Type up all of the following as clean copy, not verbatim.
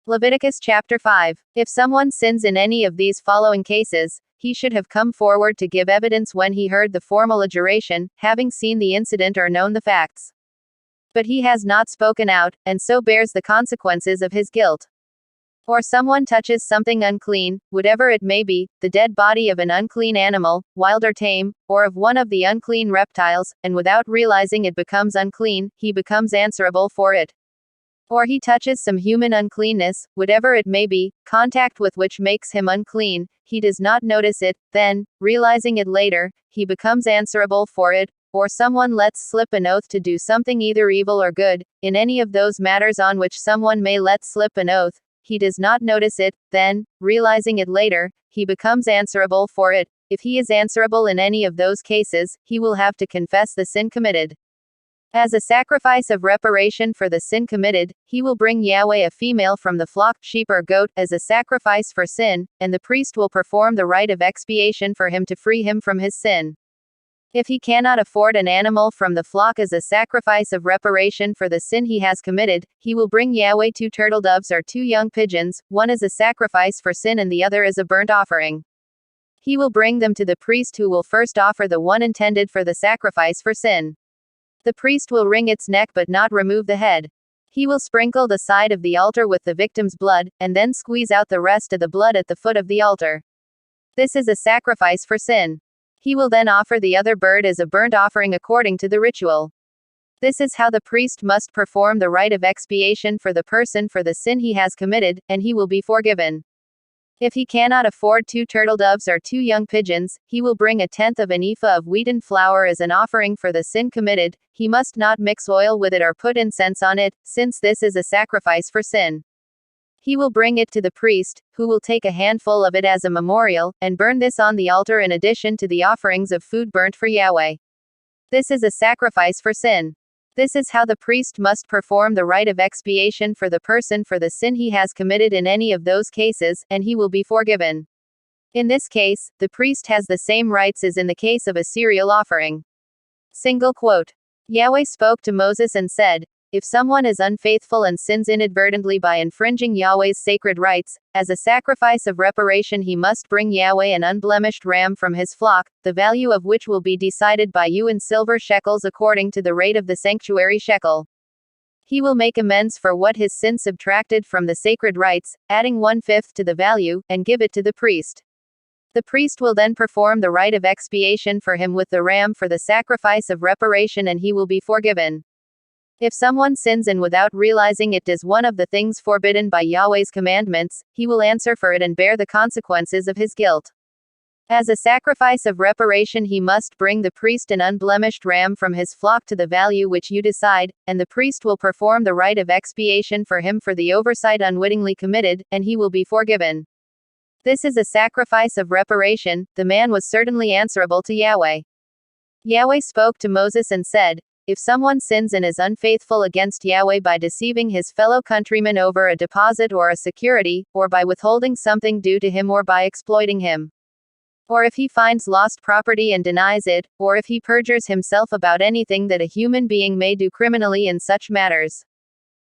Leviticus chapter 5. If someone sins in any of these following cases, he should have come forward to give evidence when he heard the formal adjuration, having seen the incident or known the facts. But he has not spoken out, and so bears the consequences of his guilt. Or someone touches something unclean, whatever it may be, the dead body of an unclean animal, wild or tame, or of one of the unclean reptiles, and without realizing it becomes unclean, he becomes answerable for it. Or he touches some human uncleanness, whatever it may be, contact with which makes him unclean, he does not notice it, then, realizing it later, he becomes answerable for it. Or someone lets slip an oath to do something either evil or good, in any of those matters on which someone may let slip an oath, he does not notice it, then, realizing it later, he becomes answerable for it. If he is answerable in any of those cases, he will have to confess the sin committed. As a sacrifice of reparation for the sin committed, he will bring Yahweh a female from the flock, sheep or goat, as a sacrifice for sin, and the priest will perform the rite of expiation for him to free him from his sin. If he cannot afford an animal from the flock as a sacrifice of reparation for the sin he has committed, he will bring Yahweh 2 turtle doves or 2 young pigeons, one as a sacrifice for sin and the other as a burnt offering. He will bring them to the priest, who will first offer the one intended for the sacrifice for sin. The priest will wring its neck but not remove the head. He will sprinkle the side of the altar with the victim's blood, and then squeeze out the rest of the blood at the foot of the altar. This is a sacrifice for sin. He will then offer the other bird as a burnt offering according to the ritual. This is how the priest must perform the rite of expiation for the person for the sin he has committed, and he will be forgiven. If he cannot afford 2 turtle doves or 2 young pigeons, he will bring 1/10 of an ephah of wheaten flour as an offering for the sin committed. He must not mix oil with it or put incense on it, since this is a sacrifice for sin. He will bring it to the priest, who will take a handful of it as a memorial, and burn this on the altar in addition to the offerings of food burnt for Yahweh. This is a sacrifice for sin. This is how the priest must perform the rite of expiation for the person for the sin he has committed in any of those cases, and he will be forgiven. In this case, the priest has the same rights as in the case of a cereal offering. Single quote. Yahweh spoke to Moses and said, "If someone is unfaithful and sins inadvertently by infringing Yahweh's sacred rites, as a sacrifice of reparation he must bring Yahweh an unblemished ram from his flock, the value of which will be decided by you in silver shekels according to the rate of the sanctuary shekel. He will make amends for what his sin subtracted from the sacred rites, adding 1/5 to the value, and give it to the priest. The priest will then perform the rite of expiation for him with the ram for the sacrifice of reparation, and he will be forgiven. If someone sins and without realizing it does one of the things forbidden by Yahweh's commandments, he will answer for it and bear the consequences of his guilt. As a sacrifice of reparation he must bring the priest an unblemished ram from his flock to the value which you decide, and the priest will perform the rite of expiation for him for the oversight unwittingly committed, and he will be forgiven. This is a sacrifice of reparation. The man was certainly answerable to Yahweh. Yahweh spoke to Moses and said, "If someone sins and is unfaithful against Yahweh by deceiving his fellow countrymen over a deposit or a security, or by withholding something due to him or by exploiting him, or if he finds lost property and denies it, or if he perjures himself about anything that a human being may do criminally in such matters.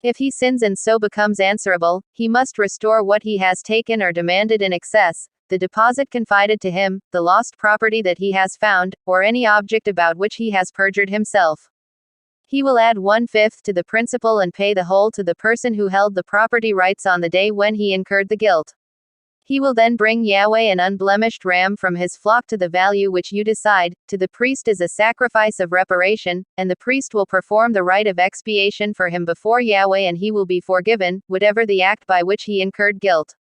If he sins and so becomes answerable, he must restore what he has taken or demanded in excess, the deposit confided to him, the lost property that he has found, or any object about which he has perjured himself. He will add 1/5 to the principal and pay the whole to the person who held the property rights on the day when he incurred the guilt. He will then bring Yahweh an unblemished ram from his flock to the value which you decide, to the priest as a sacrifice of reparation, and the priest will perform the rite of expiation for him before Yahweh, and he will be forgiven, whatever the act by which he incurred guilt."